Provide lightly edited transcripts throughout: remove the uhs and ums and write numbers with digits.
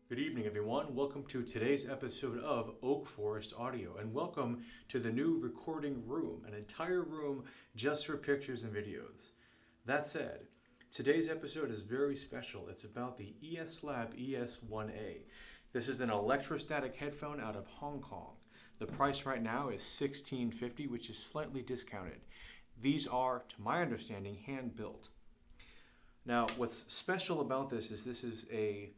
Good evening, everyone. Welcome to today's episode of Oak Forest Audio, and welcome to the new recording room, an entire room just for pictures and videos. That said, today's episode is very special. It's about the ES-Lab ES-1A. This is an electrostatic headphone out of Hong Kong. The price right now is $16.50, which is slightly discounted. These are, to my understanding, hand-built. Now, what's special about this is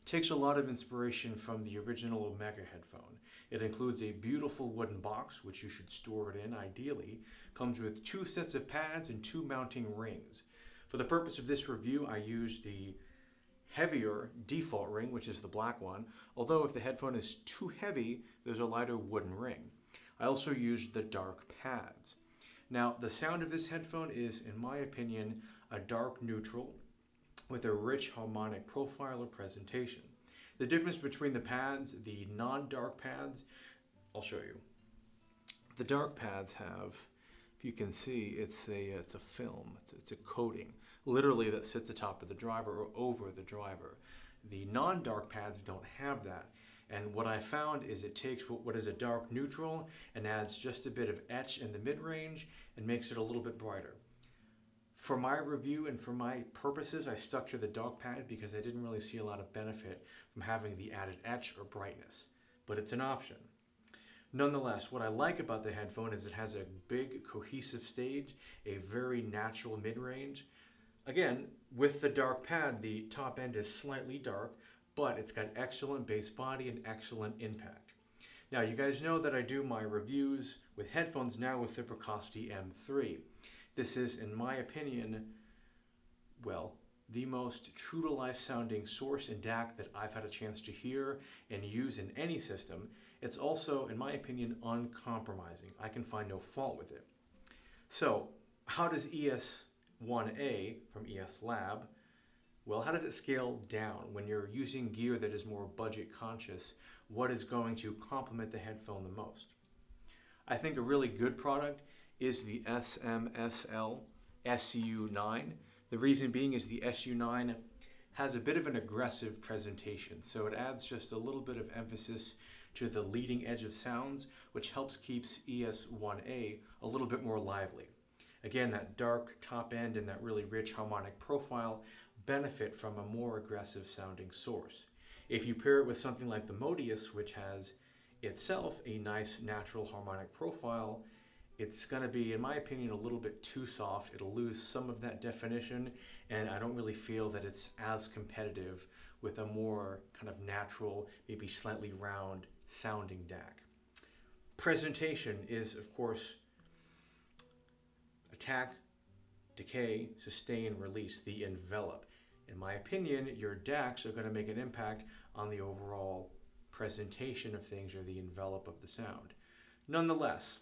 takes a lot of inspiration from the original Omega headphone. It includes a beautiful wooden box, which you should store it in ideally, comes with 2 sets of pads and 2 mounting rings. For the purpose of this review, I used the heavier default ring, which is the black one, although if the headphone is too heavy, there's a lighter wooden ring. I also used the dark pads. Now, the sound of this headphone is, in my opinion, a dark neutral with a rich harmonic profile or presentation. The difference between the pads, the non-dark pads, I'll show you. The dark pads have, if you can see, it's a film, it's a coating, literally that sits atop of the driver or over the driver. The non-dark pads don't have that. And what I found is it takes what is a dark neutral and adds just a bit of etch in the mid-range and makes it a little bit brighter. For my review and for my purposes, I stuck to the dark pad because I didn't really see a lot of benefit from having the added etch or brightness, but it's an option. Nonetheless, what I like about the headphone is it has a big cohesive stage, a very natural mid-range. Again, with the dark pad, the top end is slightly dark, but it's got excellent bass body and excellent impact. Now, you guys know that I do my reviews with headphones now with the Precocity M3. This is, in my opinion, well, the most true-to-life sounding source and DAC that I've had a chance to hear and use in any system. It's also, in my opinion, uncompromising. I can find no fault with it. So, how does ES-1A from ES Lab, well, how does it scale down when you're using gear that is more budget conscious? What is going to complement the headphone the most? I think a really good product is the SMSL SU9. The reason being is the SU9 has a bit of an aggressive presentation, so it adds just a little bit of emphasis to the leading edge of sounds, which helps keeps ES-1A a little bit more lively. Again, that dark top end and that really rich harmonic profile benefit from a more aggressive sounding source. If you pair it with something like the Modius, which has itself a nice natural harmonic profile, it's going to be, in my opinion, a little bit too soft. It'll lose some of that definition, and I don't really feel that it's as competitive with a more kind of natural, maybe slightly round sounding DAC. Presentation is, of course, attack, decay, sustain, release, the envelop. In my opinion, your DACs are going to make an impact on the overall presentation of things or the envelop of the sound. Nonetheless,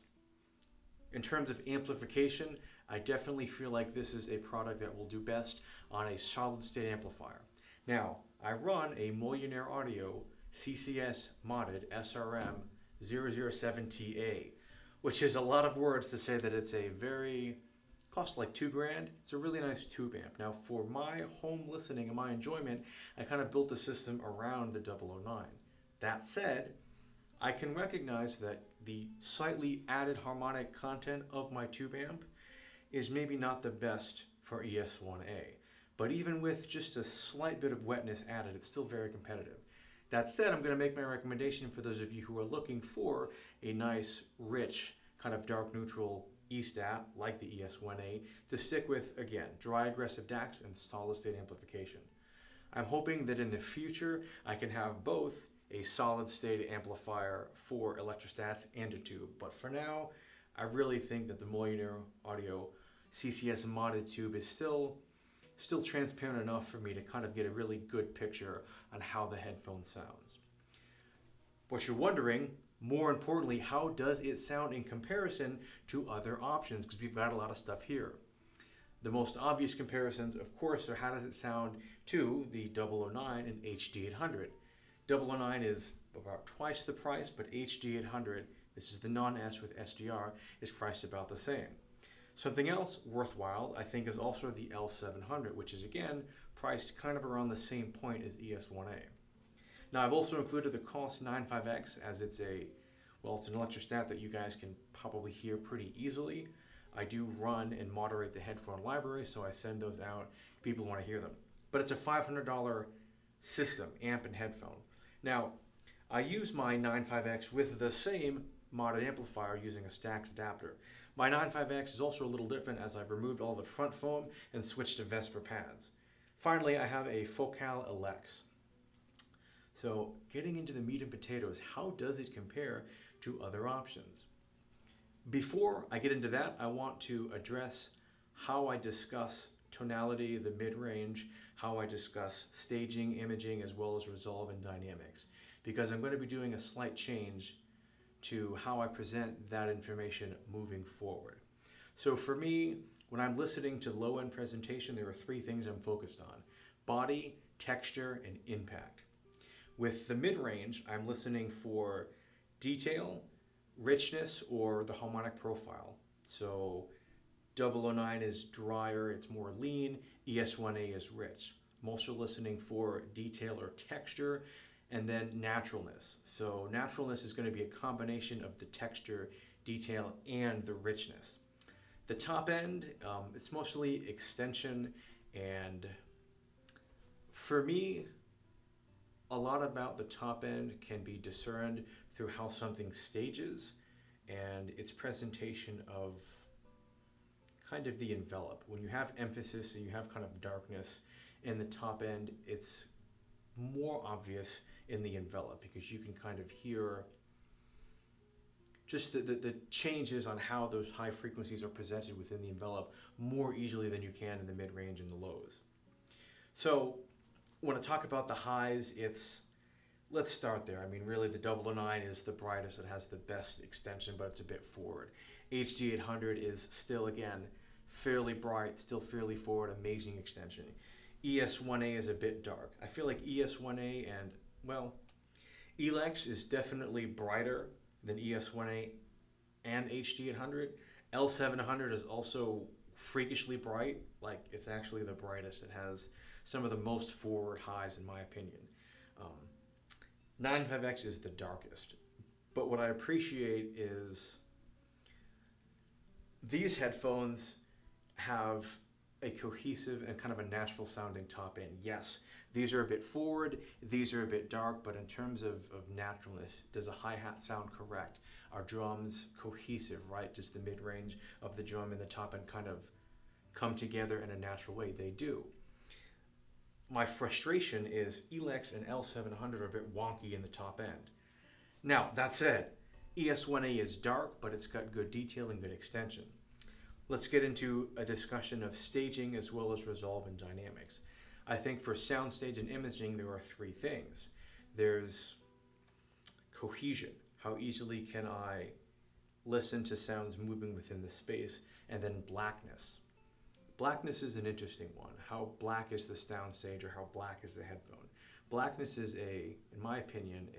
in terms of amplification, I definitely feel like this is a product that will do best on a solid-state amplifier. Now, I run a Millionaire Audio CCS modded SRM 007TA, which is a lot of words to say that it's a very, costs like $2,000. It's a really nice tube amp. Now, for my home listening and my enjoyment, I kind of built a system around the 009. That said, I can recognize that the slightly added harmonic content of my tube amp is maybe not the best for ES-1A. But even with just a slight bit of wetness added, it's still very competitive. That said, I'm going to make my recommendation for those of you who are looking for a nice, rich, kind of dark neutral E-stat like the ES-1A to stick with, again, dry aggressive DACs and solid state amplification. I'm hoping that in the future I can have both a solid state amplifier for electrostats and a tube. But for now, I really think that the Millionaire Audio CCS modded tube is still transparent enough for me to kind of get a really good picture on how the headphone sounds. What you're wondering, more importantly, how does it sound in comparison to other options? Because we've got a lot of stuff here. The most obvious comparisons, of course, are how does it sound to the 009 and HD800. 009 is about twice the price, but HD800, this is the non-S with SDR, is priced about the same. Something else worthwhile, I think, is also the L700, which is, again, priced kind of around the same point as ES-1A. Now I've also included the Cost 95X as it's an electrostat that you guys can probably hear pretty easily. I do run and moderate the headphone library, so I send those out to people who want to hear them. But it's a $500 system, amp and headphone. Now, I use my 95X with the same modded amplifier using a Stax adapter. My 95X is also a little different as I've removed all the front foam and switched to Vesper pads. Finally, I have a Focal Alex. So getting into the meat and potatoes, how does it compare to other options? Before I get into that, I want to address how I discuss tonality, the mid-range, how I discuss staging, imaging, as well as resolve and dynamics, because I'm going to be doing a slight change to how I present that information moving forward. So for me, when I'm listening to low-end presentation, there are three things I'm focused on: body, texture, and impact. With the mid-range, I'm listening for detail, richness, or the harmonic profile. So 009 is drier, it's more lean. ES-1A is rich. I'm also listening for detail or texture, and then naturalness. So naturalness is going to be a combination of the texture, detail, and the richness. The top end, it's mostly extension, and for me, a lot about the top end can be discerned through how something stages and its presentation of kind of the envelope. When you have emphasis and you have kind of darkness in the top end, it's more obvious in the envelope because you can kind of hear just the changes on how those high frequencies are presented within the envelope more easily than you can in the mid-range and the lows. So when I talk about the highs, let's start there. I mean, really the 009 is the brightest, it has the best extension, but it's a bit forward. HD800 is still, again, fairly bright, still fairly forward, amazing extension. ES-1A is a bit dark. I feel like ES-1A and, well, Elex is definitely brighter than ES-1A and HD800. L700 is also freakishly bright, like it's actually the brightest. It has some of the most forward highs in my opinion. 95X is the darkest, but what I appreciate is these headphones have a cohesive and kind of a natural sounding top end. Yes, these are a bit forward, these are a bit dark, but in terms of naturalness, does a hi-hat sound correct? Are drums cohesive, right? Does the mid-range of the drum and the top end kind of come together in a natural way? They do. My frustration is Elex and L700 are a bit wonky in the top end. Now, that said, ES-1A is dark, but it's got good detail and good extension. Let's get into a discussion of staging as well as resolve and dynamics. I think for soundstage and imaging, there are three things. There's cohesion. How easily can I listen to sounds moving within the space? And then blackness. Blackness is an interesting one. How black is the soundstage or how black is the headphone? Blackness is in my opinion,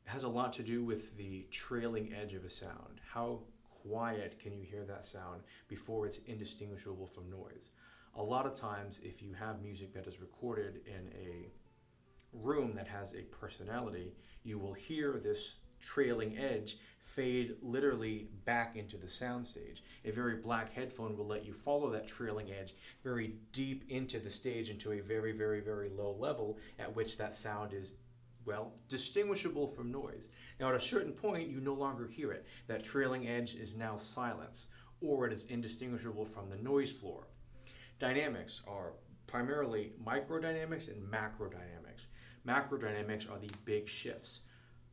has a lot to do with the trailing edge of a sound. How quiet can you hear that sound before it's indistinguishable from noise? A lot of times, if you have music that is recorded in a room that has a personality, you will hear this trailing edge fade literally back into the soundstage. A very black headphone will let you follow that trailing edge very deep into the stage into a very, very, very low level at which that sound is, well, distinguishable from noise. Now at a certain point, you no longer hear it. That trailing edge is now silence, or it is indistinguishable from the noise floor. Dynamics are primarily microdynamics and macrodynamics. Macrodynamics are the big shifts.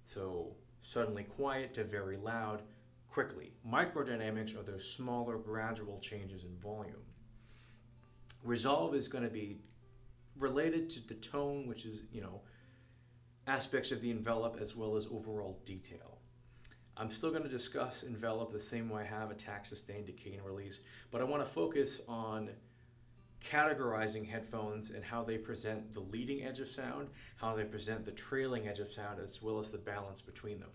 So suddenly quiet to very loud quickly. Microdynamics are those smaller gradual changes in volume. Resolve is going to be related to the tone, which is, aspects of the envelope as well as overall detail. I'm still going to discuss envelope the same way I have attack, sustain, decay, and release, but I want to focus on categorizing headphones and how they present the leading edge of sound, how they present the trailing edge of sound, as well as the balance between them.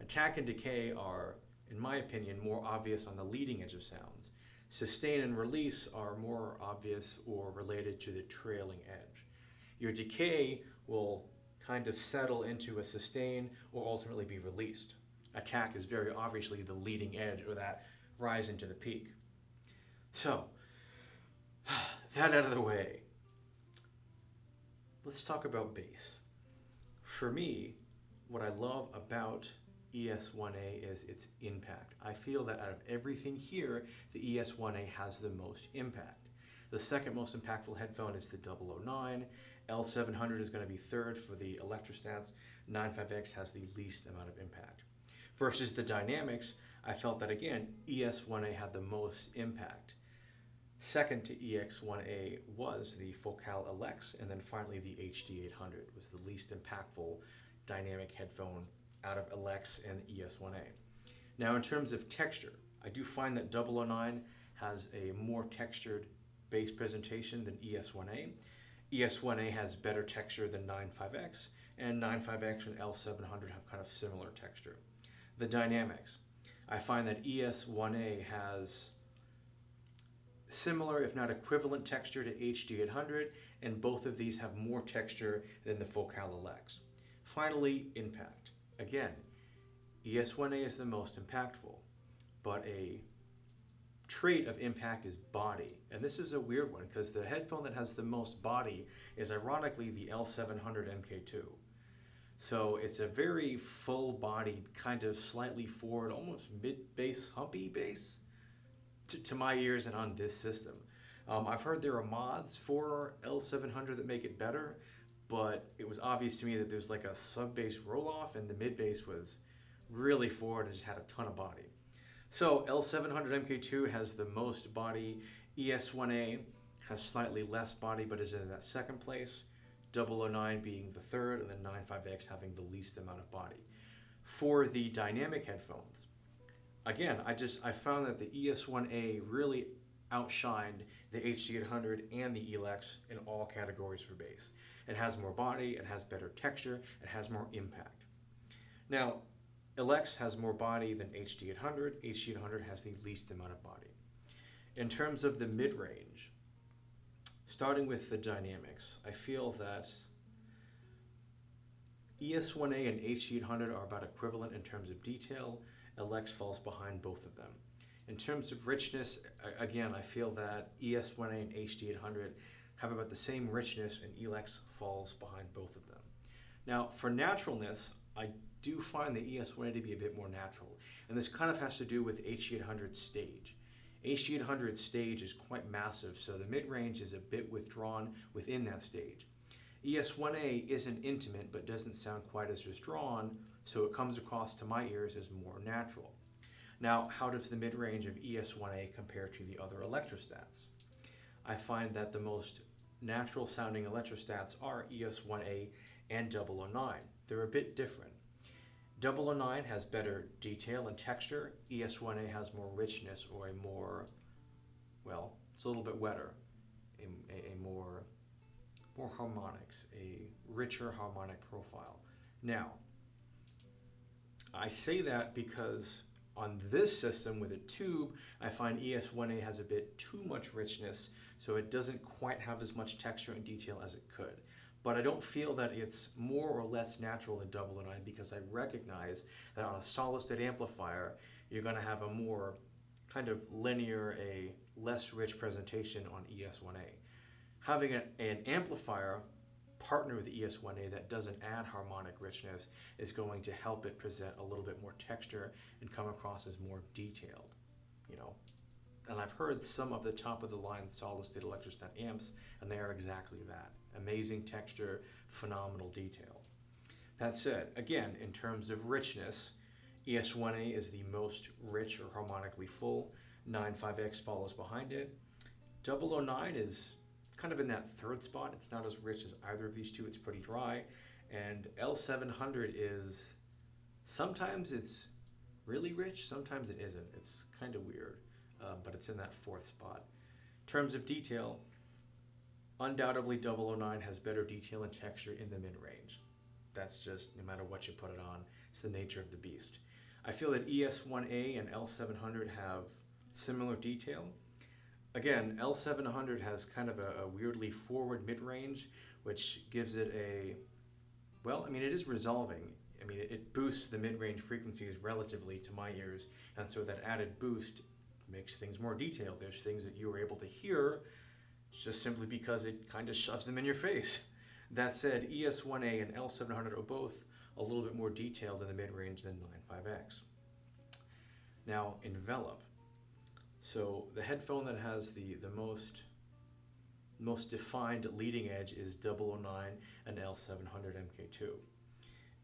Attack and decay are, in my opinion, more obvious on the leading edge of sounds. Sustain and release are more obvious or related to the trailing edge. Your decay will kind of settle into a sustain or ultimately be released. Attack is very obviously the leading edge or that rise into the peak. So, that out of the way, let's talk about bass. For me, what I love about ES-1A is its impact. I feel that out of everything here, the ES-1A has the most impact. The second most impactful headphone is the 009. L700 is going to be third for the electrostats. 95X has the least amount of impact. Versus the dynamics, I felt that again, ES-1A had the most impact. Second to EX-1A was the Focal LX, and then finally the HD800 was the least impactful dynamic headphone out of LX and ES-1A. Now in terms of texture, I do find that 009 has a more textured bass presentation than ES-1A. ES-1A has better texture than 95X, and 95X and L700 have kind of similar texture. The dynamics, I find that ES-1A has similar, if not equivalent, texture to HD800, and both of these have more texture than the Focal LX. Finally, impact. Again, ES-1A is the most impactful, but a trait of impact is body. And this is a weird one because the headphone that has the most body is ironically the L700 MK2. So it's a very full-bodied, kind of slightly forward, almost mid-bass, humpy bass to my ears and on this system. I've heard there are mods for L700 that make it better, but it was obvious to me that there's like a sub-bass roll-off and the mid-bass was really forward and just had a ton of body. So L700 MK2 has the most body. ES-1A has slightly less body but is in that second place. 009 being the third, and then 95X having the least amount of body. For the dynamic headphones, again, I found that the ES-1A really outshined the HD800 and the ELX in all categories for bass. It has more body, it has better texture, it has more impact. Now, LX has more body than HD800. HD800 has the least amount of body. In terms of the mid-range, starting with the dynamics, I feel that ES-1A and HD800 are about equivalent in terms of detail. LX falls behind both of them. In terms of richness, again, I feel that ES-1A and HD800 have about the same richness, and ELX falls behind both of them. Now, for naturalness, I do find the ES-1A to be a bit more natural, and this kind of has to do with HD800's stage. HD800's stage is quite massive, so the mid-range is a bit withdrawn within that stage. ES-1A isn't intimate, but doesn't sound quite as withdrawn, so it comes across to my ears as more natural. Now, how does the mid-range of ES-1A compare to the other electrostats? I find that the most natural sounding electrostats are ES-1A and 009. They're a bit different. 009 has better detail and texture. ES-1A has more richness, or a more, well, it's a little bit wetter, a more harmonics, a richer harmonic profile. Now, I say that because on this system with a tube, I find ES-1A has a bit too much richness, so it doesn't quite have as much texture and detail as it could. But I don't feel that it's more or less natural than 009 because I recognize that on a solid-state amplifier, you're going to have a more kind of linear, a less rich presentation on ES-1A. Having an amplifier partner with the ES-1A that doesn't add harmonic richness is going to help it present a little bit more texture and come across as more detailed, you know. And I've heard some of the top-of-the-line solid-state electrostat amps, and they are exactly that. Amazing texture, phenomenal detail. That said, again, in terms of richness, ES-1A is the most rich or harmonically full. 95X follows behind it. 009 is kind of in that third spot. It's not as rich as either of these two. It's pretty dry. And L700 is, sometimes it's really rich, sometimes it isn't. It's kind of weird, but it's in that fourth spot. In terms of detail, undoubtedly 009 has better detail and texture in the mid-range. That's just, no matter what you put it on, it's the nature of the beast. I feel that ES-1A and L700 have similar detail. Again, L700 has kind of a weirdly forward mid-range, which gives it a, well, I mean, it is resolving. I mean, it boosts the mid-range frequencies relatively to my ears, and so that added boost makes things more detailed. There's things that you were able to hear just simply because it kind of shoves them in your face. That said, ES-1A and L700 are both a little bit more detailed in the mid-range than 95X. Now, envelop. So the headphone that has the most defined leading edge is 009 and L700 MK2.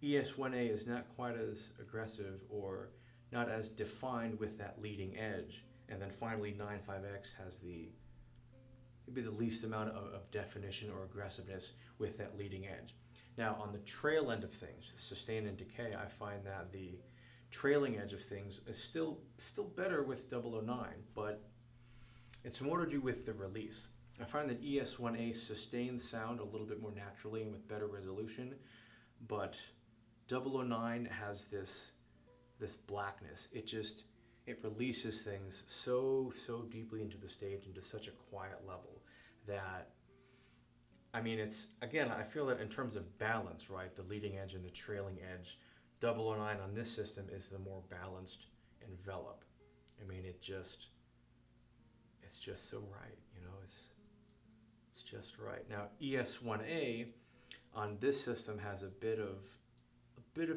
ES-1A is not quite as aggressive or not as defined with that leading edge. And then finally, 95X has maybe the least amount of definition or aggressiveness with that leading edge. Now, on the trail end of things, sustain and decay, I find that the trailing edge of things is still better with 009, but it's more to do with the release. I find that ES-1A sustains sound a little bit more naturally and with better resolution, but 009 has this blackness. It releases things so deeply into the stage, into such a quiet level that, I mean, it's, again, I feel that in terms of balance, right, the leading edge and the trailing edge, 009 on this system is the more balanced envelop. I mean, it's just so right, you know, it's just right. Now, ES-1A on this system has a bit of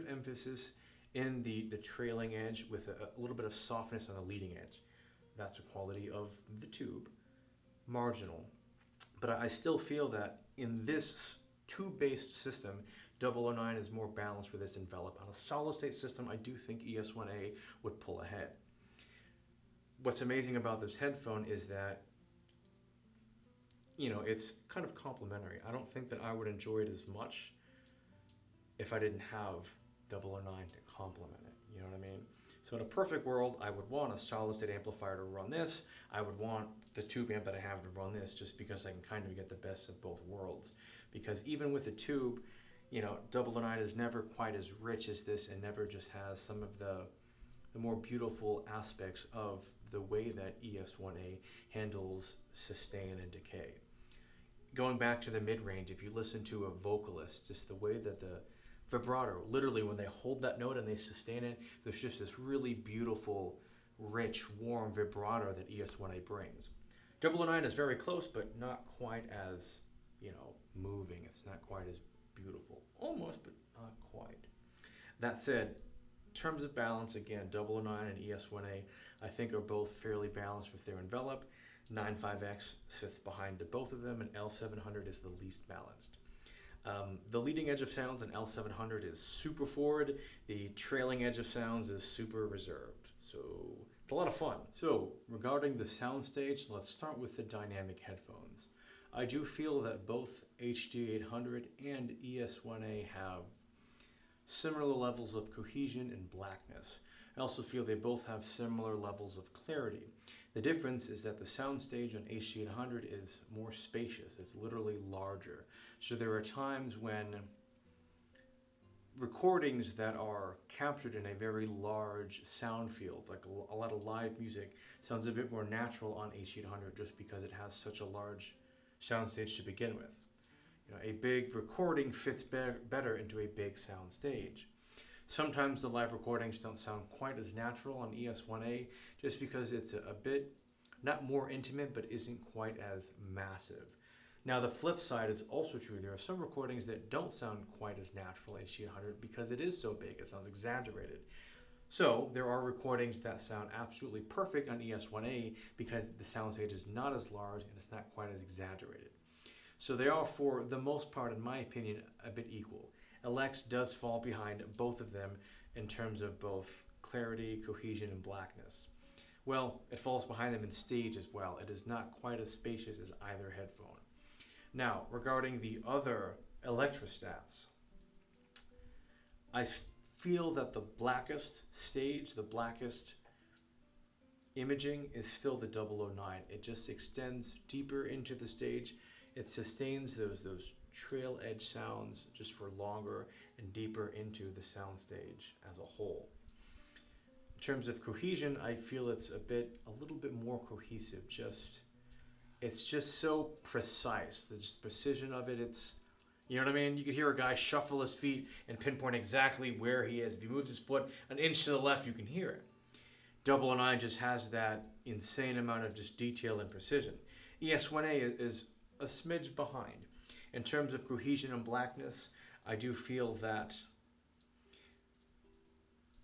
emphasis in the trailing edge with a little bit of softness on the leading edge. That's the quality of the tube, marginal. But I still feel that in this tube-based system, 009 is more balanced with its envelop. On a solid-state system, I do think ES-1A would pull ahead. What's amazing about this headphone is that, you know, it's kind of complementary. I don't think that I would enjoy it as much if I didn't have 009 to complement it, you know what I mean? So in a perfect world, I would want a solid-state amplifier to run this. I would want the tube amp that I have to run this, just because I can kind of get the best of both worlds. Because even with the tube, you know, 009 is never quite as rich as this and never just has some of the more beautiful aspects of the way that ES-1A handles sustain and decay. Going back to the mid-range, if you listen to a vocalist, just the way that the vibrato, literally when they hold that note and they sustain it, there's just this really beautiful, rich, warm vibrato that ES-1A brings. 009 is very close, but not quite as, you know, moving. It's not quite as beautiful. Almost, but not quite. That said, in terms of balance, again, 009 and ES-1A, I think are both fairly balanced with their envelop. 95X sits behind the both of them, and L700 is the least balanced. The leading edge of sounds in L700 is super forward. The trailing edge of sounds is super reserved. So it's a lot of fun. So regarding the Soundstage, let's start with the dynamic headphones. I do feel that both HD800 and ES-1A have similar levels of cohesion and blackness. I also feel they both have similar levels of clarity. The difference is that the Soundstage on HD800 is more spacious. It's literally larger. So there are times when recordings that are captured in a very large sound field, like a lot of live music, sounds a bit more natural on HD800 just because it has such a large soundstage to begin with. You know, a big recording fits better into a big soundstage. Sometimes the live recordings don't sound quite as natural on ES-1A just because it's a bit, not more intimate, but isn't quite as massive. Now the flip side is also true. There are some recordings that don't sound quite as natural in HD800 because it is so big, it sounds exaggerated. So there are recordings that sound absolutely perfect on ES-1A because the soundstage is not as large and it's not quite as exaggerated. So they are, for the most part, in my opinion, a bit equal. LX does fall behind both of them in terms of both clarity, cohesion, and blackness. Well, it falls behind them in stage as well. It is not quite as spacious as either headphone. Now, regarding the other electrostats, I feel that the blackest stage, the blackest imaging is still the 009. It just extends deeper into the stage. It sustains those trail edge sounds just for longer and deeper into the soundstage as a whole. In terms of cohesion, I feel it's a little bit more cohesive. It's just so precise. The just precision of it, You know what I mean? You could hear a guy shuffle his feet and pinpoint exactly where he is. If he moves his foot an inch to the left, you can hear it. 009 just has that insane amount of just detail and precision. ES-1A is a smidge behind. In terms of cohesion and blackness, I do feel that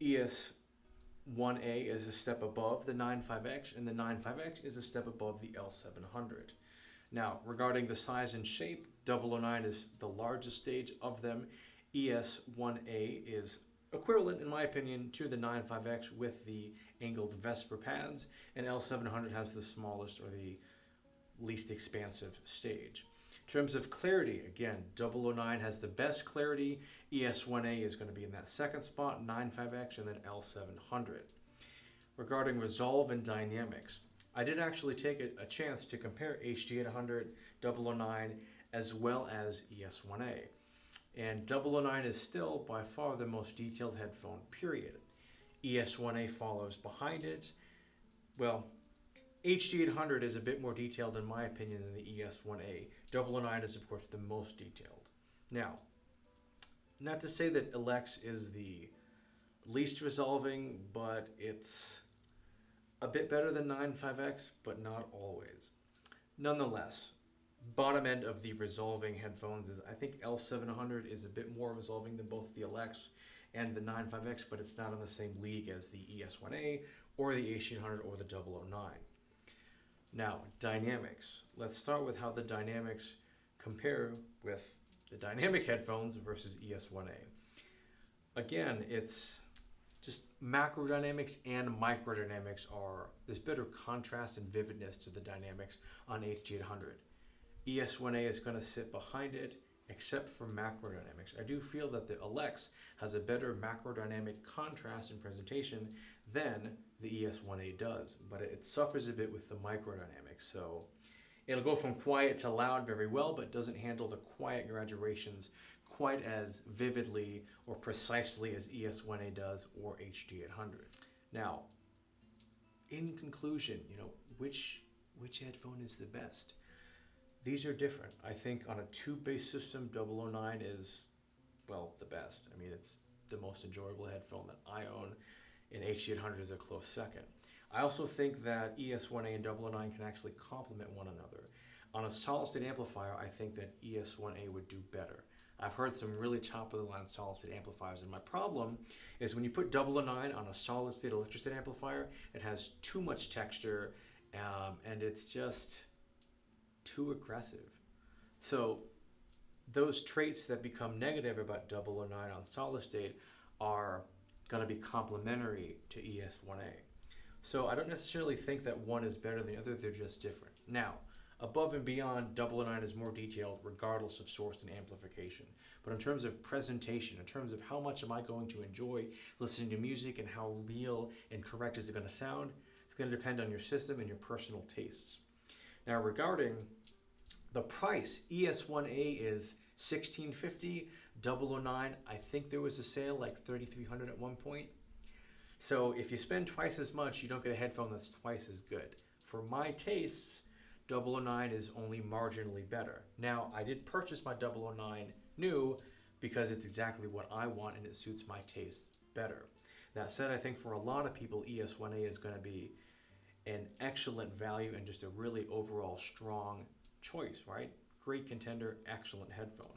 ES-1A is a step above the 95X, and the 95X is a step above the L700. Now, regarding the size and shape, 009 is the largest stage of them. ES-1A is equivalent, in my opinion, to the 95X with the angled Vesper pads, and L700 has the smallest or the least expansive stage. In terms of clarity, again, 009 has the best clarity. ES-1A is going to be in that second spot, 95X, and then L700. Regarding resolve and dynamics, I did actually take a chance to compare HD800, 009, as well as ES-1A. And 009 is still by far the most detailed headphone, period. ES-1A follows behind it. Well, HD800 is a bit more detailed in my opinion than the ES-1A. 009 is of course the most detailed. Now, not to say that Alex is the least resolving, but it's a bit better than 95X, but not always. Nonetheless, bottom end of the resolving headphones is, I think L700 is a bit more resolving than both the Alex and the 95X, but it's not in the same league as the ES-1A or the HD800 or the 009. Now, dynamics. Let's start with how the dynamics compare with the dynamic headphones versus ES-1A. Again, it's just macro dynamics and micro dynamics there's better contrast and vividness to the dynamics on HD800. ES-1A is going to sit behind it, except for macro dynamics. I do feel that the Alex has a better macro dynamic contrast and presentation than the ES-1A does, but it suffers a bit with the micro dynamics. So it'll go from quiet to loud very well, but doesn't handle the quiet graduations quite as vividly or precisely as ES-1A does or HD800. Now, in conclusion, which headphone is the best? These are different. I think on a tube-based system, 009 is, well, the best. I mean, it's the most enjoyable headphone that I own, and HD800 is a close second. I also think that ES-1A and 009 can actually complement one another. On a solid-state amplifier, I think that ES-1A would do better. I've heard some really top-of-the-line solid-state amplifiers, and my problem is when you put 009 on a solid-state electric-state amplifier, it has too much texture, and it's just too aggressive. So those traits that become negative about 009 on solid state are going to be complementary to ES-1A. So I don't necessarily think that one is better than the other, they're just different. Now, above and beyond, 009 is more detailed regardless of source and amplification. But in terms of presentation, in terms of how much am I going to enjoy listening to music and how real and correct is it going to sound, it's going to depend on your system and your personal tastes. Now, regarding the price, ES-1A is $1,650, 009, I think there was a sale like $3,300 at one point. So if you spend twice as much, you don't get a headphone that's twice as good. For my tastes, 009 is only marginally better. Now, I did purchase my 009 new because it's exactly what I want and it suits my taste better. That said, I think for a lot of people, ES-1A is going to be an excellent value and just a really overall strong choice, right? Great contender, excellent headphone.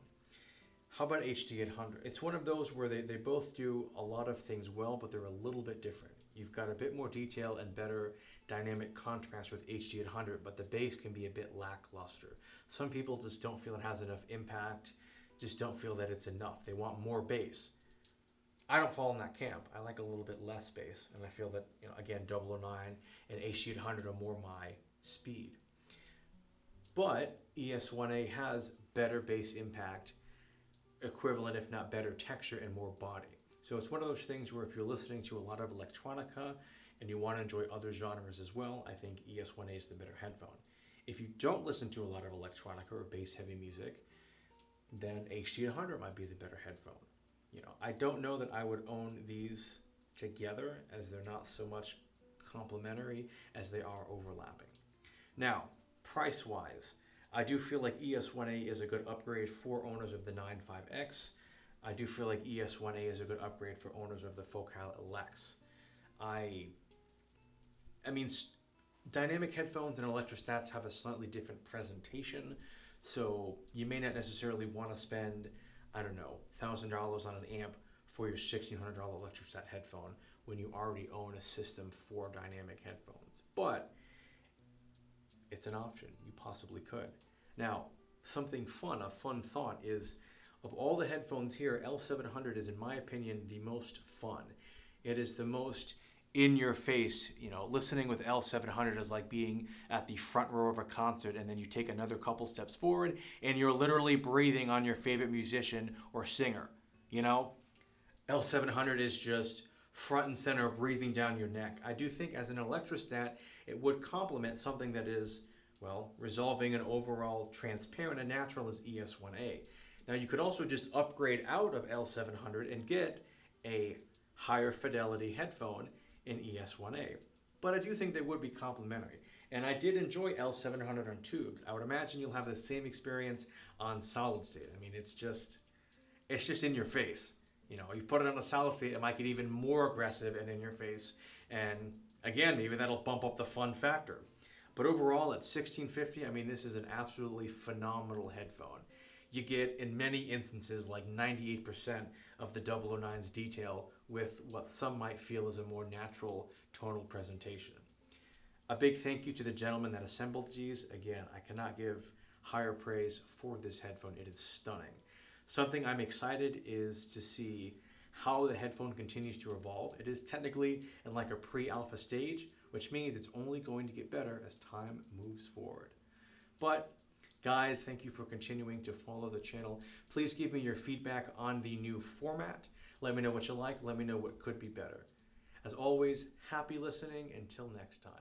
How about HD800? It's one of those where they both do a lot of things well, but they're a little bit different. You've got a bit more detail and better dynamic contrast with HD800, but the bass can be a bit lackluster. Some people just don't feel it has enough impact, just don't feel that it's enough. They want more bass. I don't fall in that camp. I like a little bit less bass, and I feel that, again, 009 and HD800 are more my speed. But ES-1A has better bass impact, equivalent if not better texture and more body. So it's one of those things where if you're listening to a lot of electronica and you want to enjoy other genres as well, I think ES-1A is the better headphone. If you don't listen to a lot of electronica or bass heavy music, then HD800 might be the better headphone. I don't know that I would own these together as they're not so much complementary as they are overlapping. Now, price-wise, I do feel like ES-1A is a good upgrade for owners of the 95X. I do feel like ES-1A is a good upgrade for owners of the Focal Lex. I mean, dynamic headphones and electrostats have a slightly different presentation, so you may not necessarily want to spend, I don't know, $1,000 on an amp for your $1,600 electrostat headphone when you already own a system for dynamic headphones. But it's an option. You possibly could. Now, something fun, a fun thought is, of all the headphones here, L700 is, in my opinion, the most fun. It is the most in your face. You know, listening with L700 is like being at the front row of a concert, and then you take another couple steps forward and you're literally breathing on your favorite musician or singer. You know, L700 is just front and center, breathing down your neck. I do think as an electrostat, it would complement something that is, well, resolving an overall transparent and natural as ES-1A. Now you could also just upgrade out of L700 and get a higher fidelity headphone in ES-1A. But I do think they would be complementary. And I did enjoy L700 on tubes. I would imagine you'll have the same experience on solid state. I mean, it's just in your face. You know, you put it on a solid state, it might get even more aggressive and in your face. And again, maybe that'll bump up the fun factor. But overall, at $1,650, I mean, this is an absolutely phenomenal headphone. You get, in many instances, like 98% of the 009's detail with what some might feel is a more natural tonal presentation. A big thank you to the gentleman that assembled these. Again, I cannot give higher praise for this headphone. It is stunning. Something I'm excited is to see how the headphone continues to evolve. It is technically in like a pre-alpha stage, which means it's only going to get better as time moves forward. But guys, thank you for continuing to follow the channel. Please give me your feedback on the new format. Let me know what you like. Let me know what could be better. As always, happy listening. Until next time.